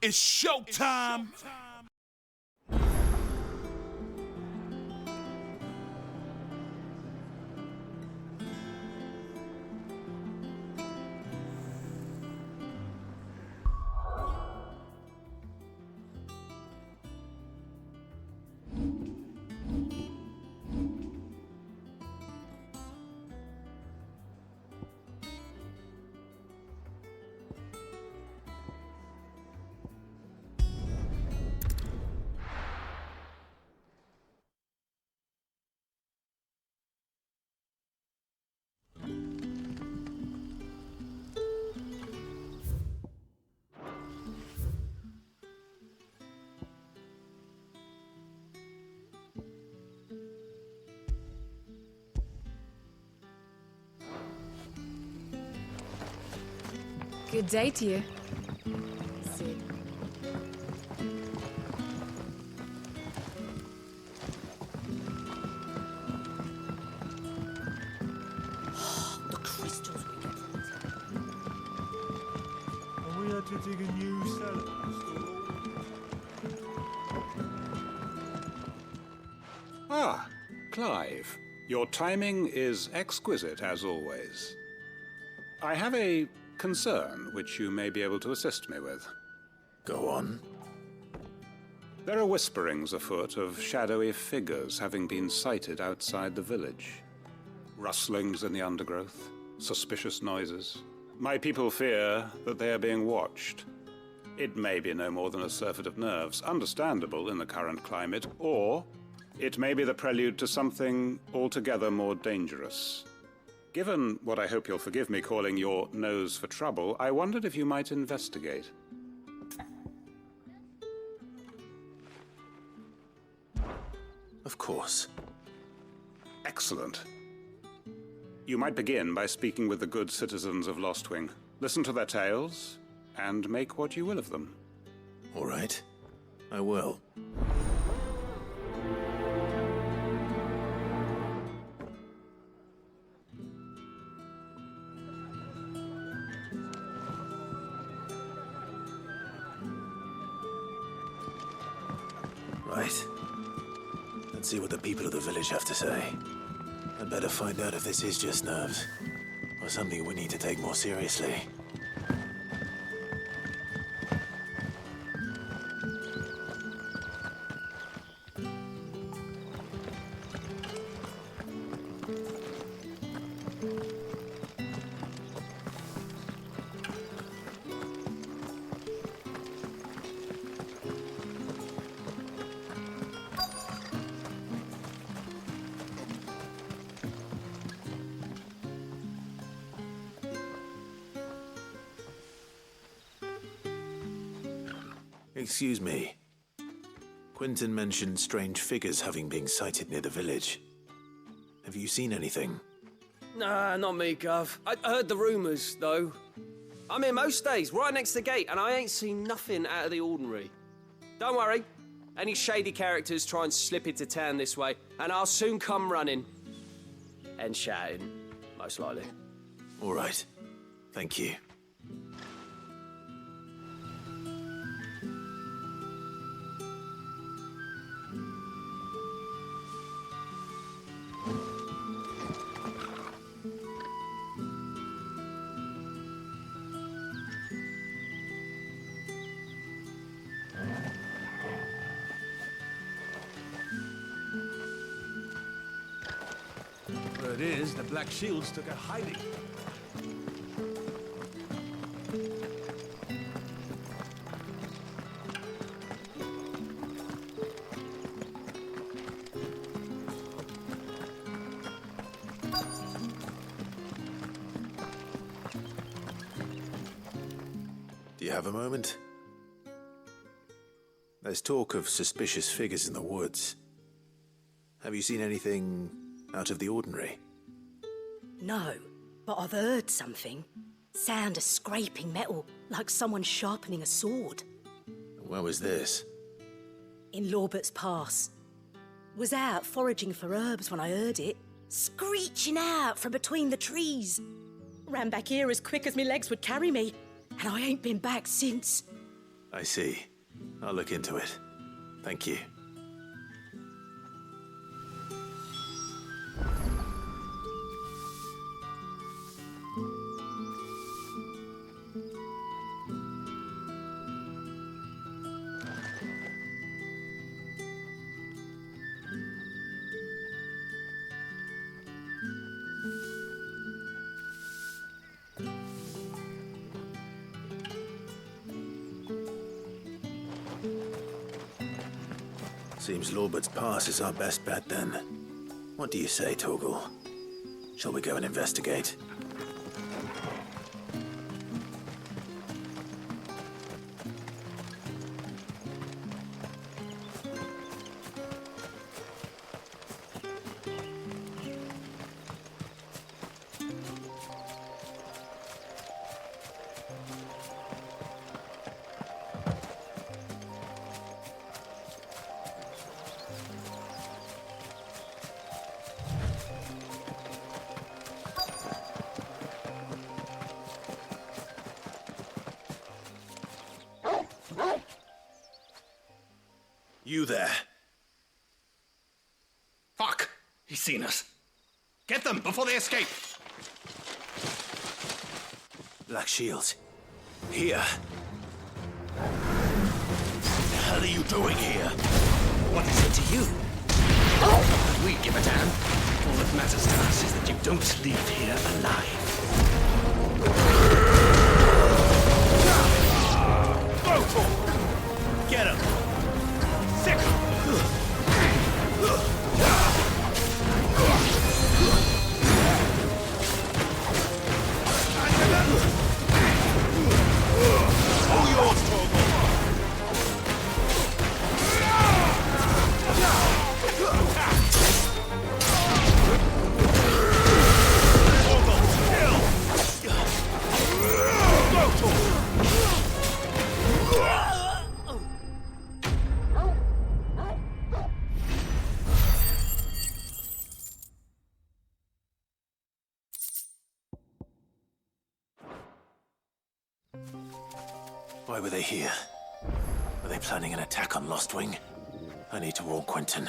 It's showtime. Good day to you. Sid. The crystals we get from And we had to dig a new cellar. Ah, Clive. Your timing is exquisite, as always. I have a concern which you may be able to assist me with. Go on. There are whisperings afoot of shadowy figures having been sighted outside the village. Rustlings in the undergrowth, suspicious noises. My people fear that they are being watched. It may be no more than a surfeit of nerves, understandable in the current climate, or it may be the prelude to something altogether more dangerous. Given what I hope you'll forgive me calling your nose for trouble, I wondered if you might investigate. Of course. Excellent. You might begin by speaking with the good citizens of Lostwing. Listen to their tales, and make what you will of them. All right. I will. Right. Let's see what the people of the village have to say. I'd better find out if this is just nerves, or something we need to take more seriously. Excuse me. Quentin mentioned strange figures having been sighted near the village. Have you seen anything? Nah, not me, Gov. I heard the rumours, though. I'm here most days, right next to the gate, and I ain't seen nothing out of the ordinary. Don't worry. Any shady characters try and slip into town this way, and I'll soon come running. And shouting, most likely. All right. Thank you. Word is, the Black Shields took a hiding. Do you have a moment? There's talk of suspicious figures in the woods. Have you seen anything out of the ordinary? No, but I've heard something. Sound of scraping metal, like someone sharpening a sword. Where was this? In Lorbert's Pass. Was out foraging for herbs when I heard it, screeching out from between the trees. Ran back here as quick as my legs would carry me, and I ain't been back since. I see. I'll look into it. Thank you. Seems Lorbert's Pass is our best bet then. What do you say, Torgal? Shall we go and investigate? You there? Fuck! He's seen us. Get them before they escape! Black Shields. Here. What the hell are you doing here? What is it to you? We give a damn. All that matters to us is that you don't leave here alive. Get him! Sick! All yours, Torgal! Why were they here? Were they planning an attack on Lostwing? I need to warn Quentin.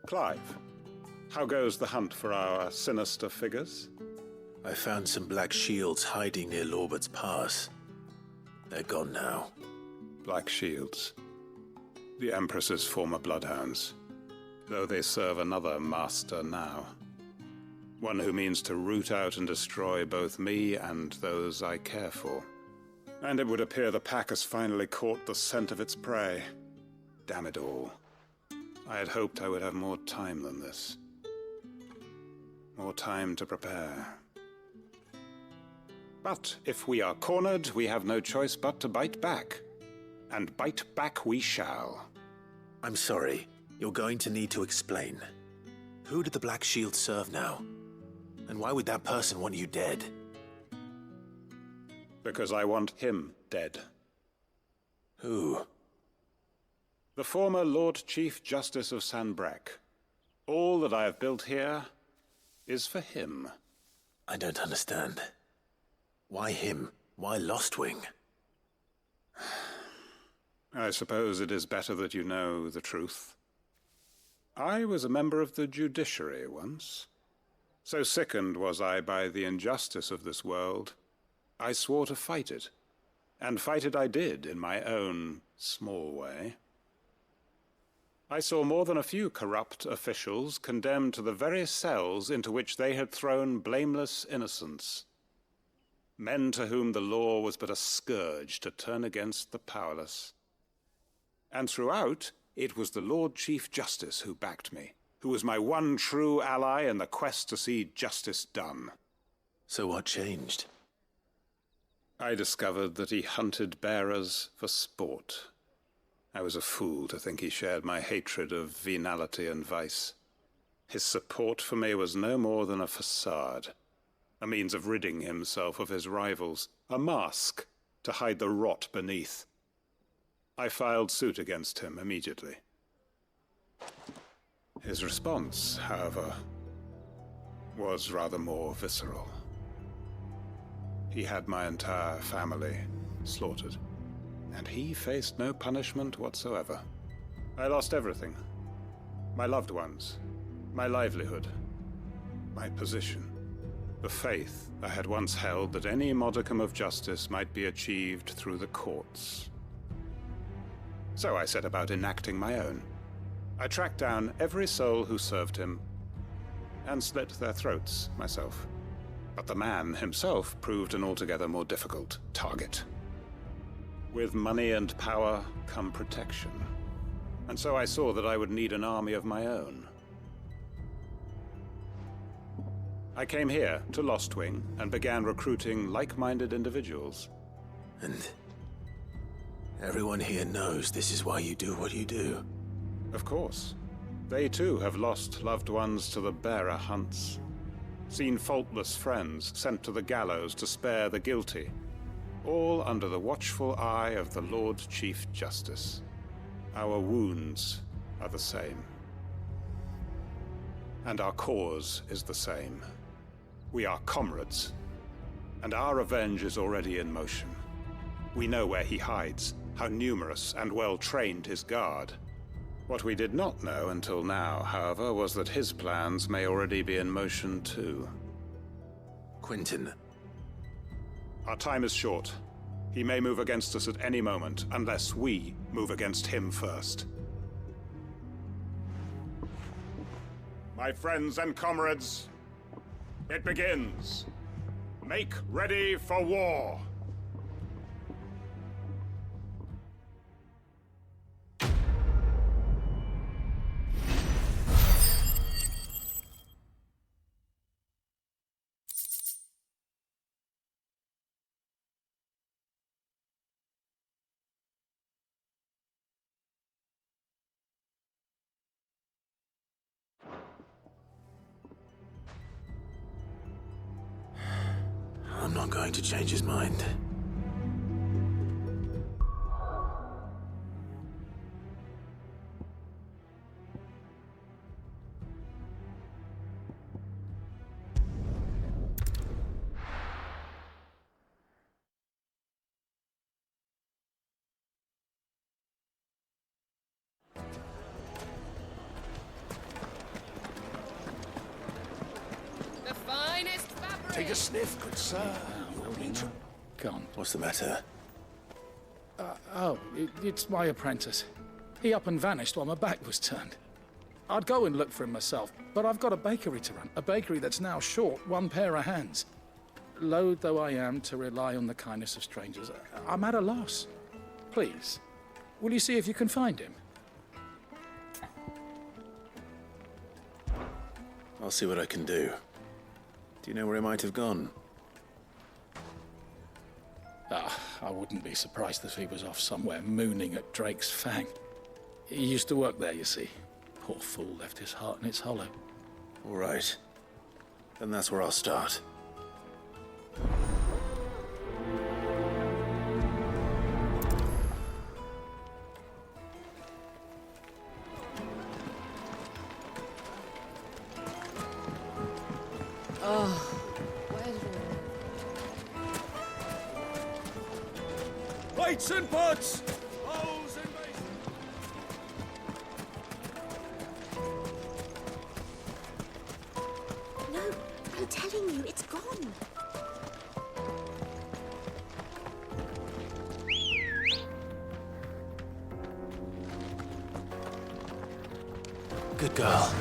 Clive, how goes the hunt for our sinister figures? I found some Black Shields hiding near Lorbert's Pass. They're gone now. Black Shields. The Empress's former bloodhounds. Though they serve another master now. One who means to root out and destroy both me and those I care for. And it would appear the pack has finally caught the scent of its prey. Damn it all. I had hoped I would have more time than this. More time to prepare. But if we are cornered, we have no choice but to bite back. And bite back we shall. I'm sorry. You're going to need to explain. Who did the Black Shield serve now? And why would that person want you dead? Because I want him dead. Who? The former Lord Chief Justice of Sanbreque. All that I have built here is for him. I don't understand. Why him? Why Lost Wing? I suppose it is better that you know the truth. I was a member of the judiciary once. So sickened was I by the injustice of this world, I swore to fight it. And fight it I did, in my own small way. I saw more than a few corrupt officials condemned to the very cells into which they had thrown blameless innocents. Men to whom the law was but a scourge to turn against the powerless. And throughout, it was the Lord Chief Justice who backed me, who was my one true ally in the quest to see justice done. So what changed? I discovered that he hunted bearers for sport. I was a fool to think he shared my hatred of venality and vice. His support for me was no more than a facade, a means of ridding himself of his rivals, a mask to hide the rot beneath. I filed suit against him immediately. His response, however, was rather more visceral. He had my entire family slaughtered, and he faced no punishment whatsoever. I lost everything. My loved ones, my livelihood, my position, the faith I had once held that any modicum of justice might be achieved through the courts. So I set about enacting my own. I tracked down every soul who served him, and slit their throats myself. But the man himself proved an altogether more difficult target. With money and power come protection. And so I saw that I would need an army of my own. I came here to Lostwing and began recruiting like-minded individuals. And everyone here knows this is why you do what you do. Of course. They too have lost loved ones to the bearer hunts. Seen faultless friends sent to the gallows to spare the guilty. All under the watchful eye of the Lord Chief Justice. Our wounds are the same. And our cause is the same. We are comrades. And our revenge is already in motion. We know where he hides, how numerous and well-trained his guard. What we did not know until now, however, was that his plans may already be in motion too. Quentin. Our time is short. He may move against us at any moment, unless we move against him first. My friends and comrades, it begins. Make ready for war. I'm not going to change his mind. The finest fabric! Take a sniff, good sir. Gone. What's the matter? It's my apprentice. He up and vanished while my back was turned. I'd go and look for him myself, but I've got a bakery to run. A bakery that's now short one pair of hands. Loath though I am to rely on the kindness of strangers, I'm at a loss. Please, will you see if you can find him? I'll see what I can do. Do you know where he might have gone? I wouldn't be surprised if he was off somewhere mooning at Drake's Fang. He used to work there, you see. Poor fool left his heart in its hollow. All right. Then that's where I'll start. Where did Weights and pots! Bowls and basins! No, I'm telling you, it's gone. Good girl.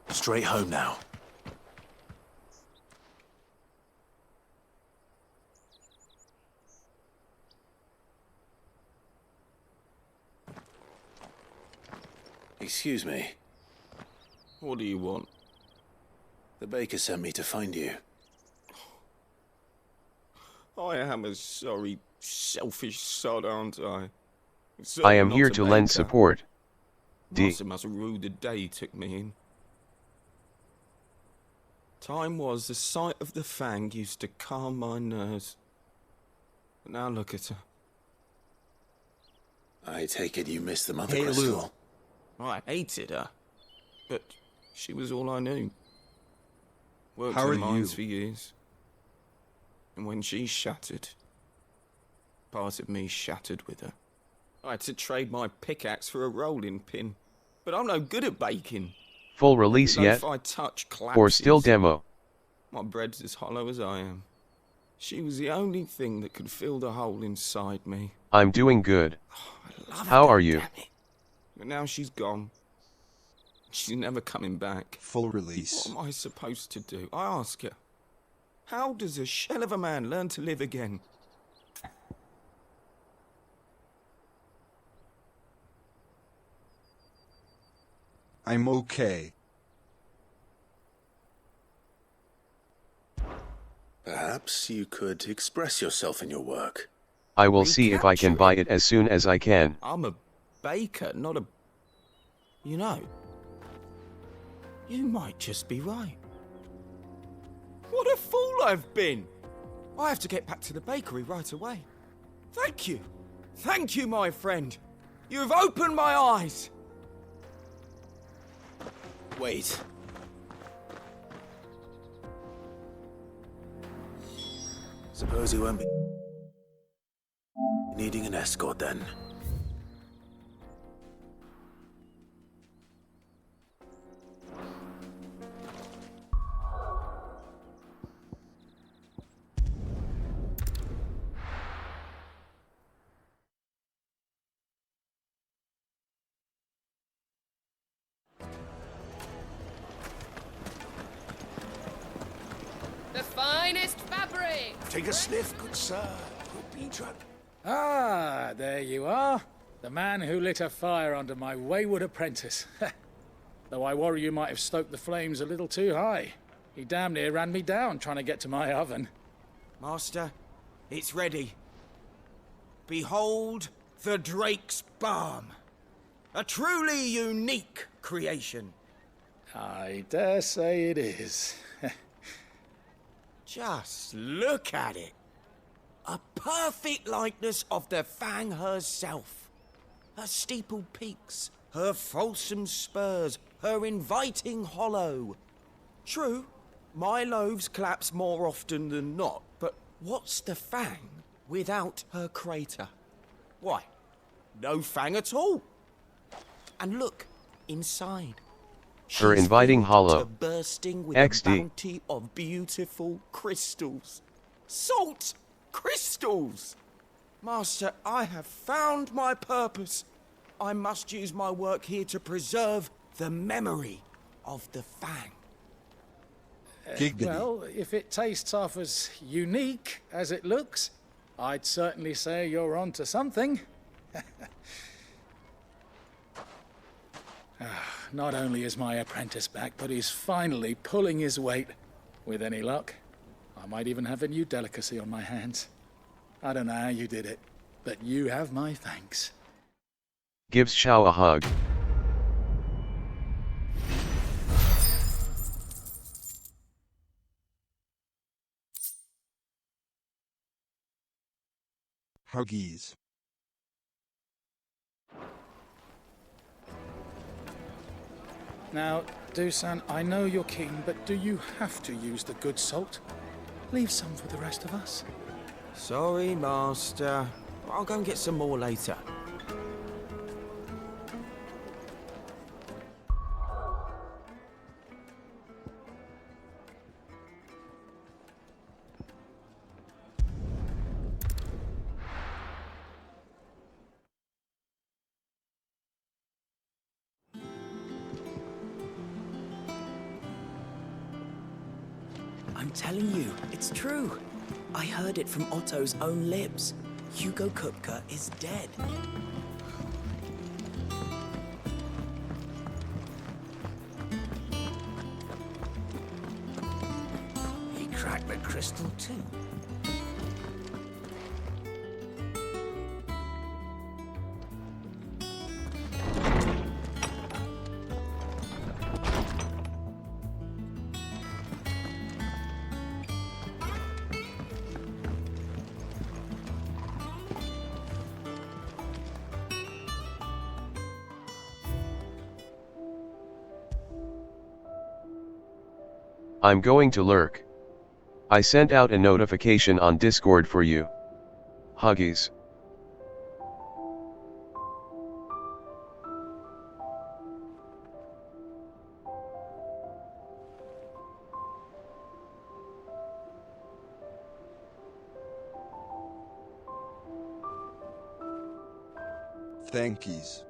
Straight home now. Excuse me. What do you want? The baker sent me to find you. I am a sorry, selfish sod, aren't I? I am here to lend support. Master must have ruled the day he took me in. Time was the sight of the Fang used to calm my nerves. But now look at her. I take it you missed the mother crystal. I hated her, but she was all I knew. Worked How are in mines you? for years. And when she shattered, part of me shattered with her. I had to trade my pickaxe for a rolling pin, but I'm no good at baking. Full release yet? If I touch collapses. Or still demo? My bread's as hollow as I am. She was the only thing that could fill the hole inside me. I'm doing good. I loved How her, are you? damn it. But now she's gone. She's never coming back. Full release. What am I supposed to do? I ask her. How does a shell of a man learn to live again? I'm okay. Perhaps you could express yourself in your work. I will see if I can buy it as soon as I can. I'm a baker, not a... You know, you might just be right. What a fool I've been! I have to get back to the bakery right away. Thank you. Thank you, my friend. You have opened my eyes. Wait. Suppose you won't be needing an escort then. The finest fabric! Take a sniff, good sir. Good beach. Ah, there you are. The man who lit a fire under my wayward apprentice. Though I worry you might have stoked the flames a little too high. He damn near ran me down trying to get to my oven. Master, it's ready. Behold the Drake's Balm. A truly unique creation. I dare say it is. Just look at it. A perfect likeness of the Fang herself. Her steepled peaks, her fulsome spurs, her inviting hollow. True, my loaves collapse more often than not, but what's the Fang without her crater? Why, no Fang at all. And look, inside. Her inviting filled hollow. to bursting with XD. a bounty of beautiful crystals. Salt crystals! Master, I have found my purpose. I must use my work here to preserve the memory of the Fang. Giggity. Well, if it tastes half as unique as it looks, I'd certainly say you're onto something. Not only is my apprentice back, but he's finally pulling his weight. With any luck, I might even have a new delicacy on my hands. I don't know how you did it, but you have my thanks. Gives Shao a hug. Huggies. Now, Dusan, I know you're keen, but do you have to use the good salt? Leave some for the rest of us. Sorry, Master. I'll go and get some more later. I'm telling you, it's true. I heard it from Otto's own lips. Hugo Kupka is dead. He cracked the crystal too. I'm going to lurk. I sent out a notification on Discord for you. Huggies. Thankies.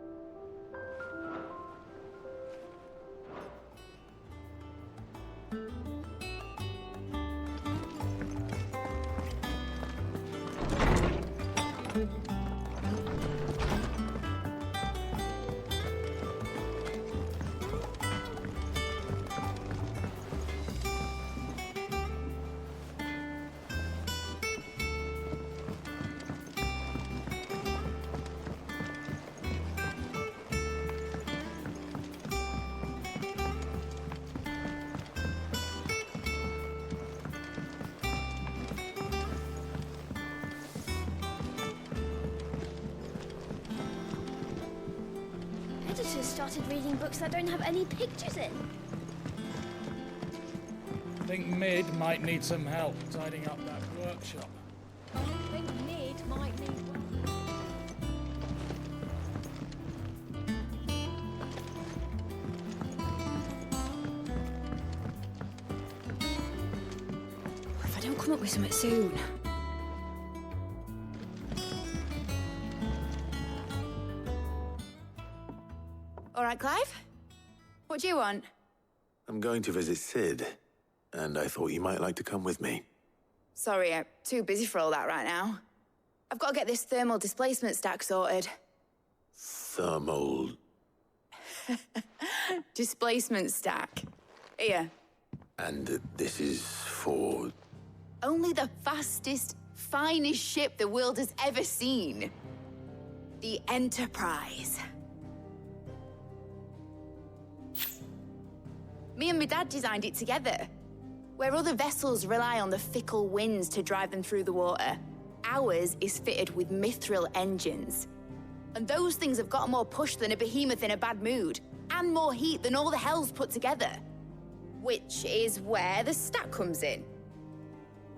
Editors started reading books that don't have any pictures in. I think Mid might need some help tidying up that workshop. I think Mid might need one. If I don't come up with something soon. All right, Clive? What do you want? I'm going to visit Sid, and I thought you might like to come with me. Sorry, I'm too busy for all that right now. I've got to get this thermal displacement stack sorted. Thermal... Displacement stack. Here. And this is for... Only the fastest, finest ship the world has ever seen. The Enterprise. Me and my dad designed it together. Where other vessels rely on the fickle winds to drive them through the water, ours is fitted with mithril engines. And those things have got more push than a behemoth in a bad mood, and more heat than all the hells put together. Which is where the stack comes in.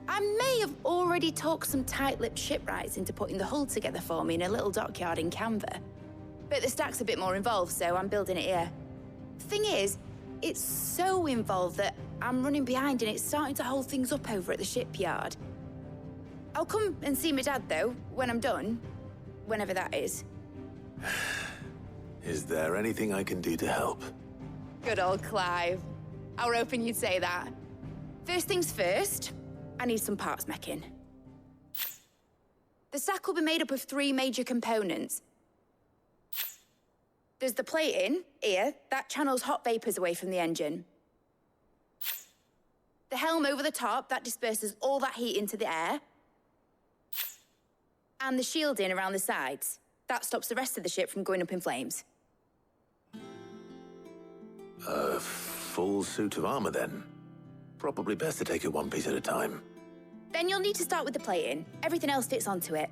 I may have already talked some tight-lipped shipwrights into putting the hull together for me in a little dockyard in Canva. But the stack's a bit more involved, so I'm building it here. Thing is, it's so involved that I'm running behind and it's starting to hold things up over at the shipyard. I'll come and see my dad, though, when I'm done. Whenever that is. Is there anything I can do to help? Good old Clive. I were hoping you'd say that. First things first, I need some parts meching. The stack will be made up of 3 major components. There's the plating, here, that channels hot vapors away from the engine. The helm over the top, that disperses all that heat into the air. And the shielding around the sides. That stops the rest of the ship from going up in flames. A full suit of armor, then? Probably best to take it one piece at a time. Then you'll need to start with the plating. Everything else fits onto it.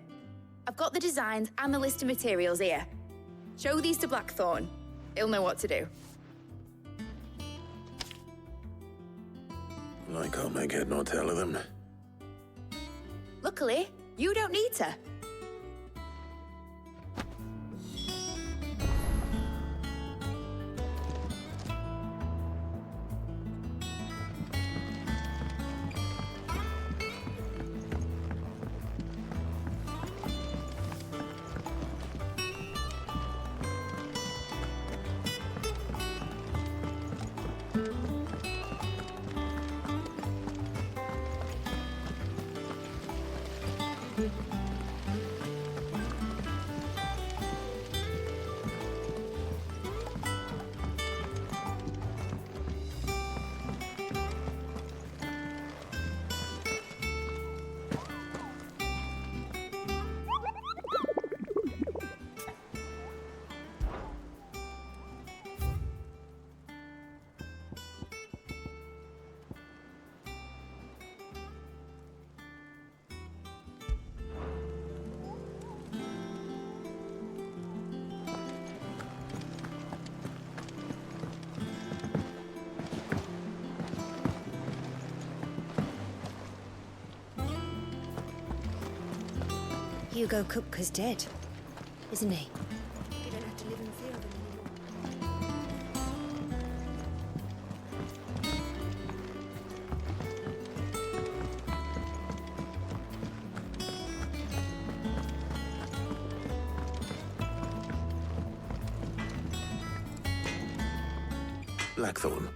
I've got the designs and the list of materials here. Show these to Blackthorn. He'll know what to do. I can't make head nor tail of them. Luckily, you don't need to. Hugo Kupka's dead, isn't he? You don't have to live in fear of him anymore. Blackthorn,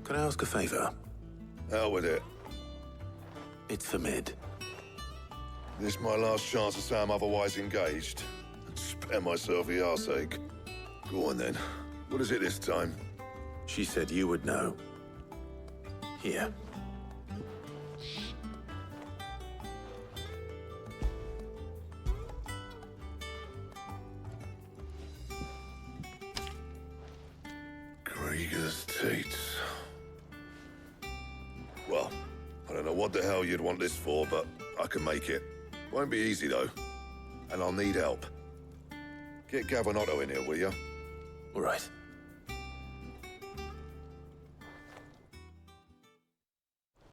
can I ask a favor? Out with it. It's for Mid. This my last chance to say I'm otherwise engaged. Spare myself the arseache. Go on then. What is it this time? She said you would know. Here. Krieger's teats. Well, I don't know what the hell you'd want this for, but I can make it. Won't be easy, though. And I'll need help. Get Gav and Otto in here, will you? All right.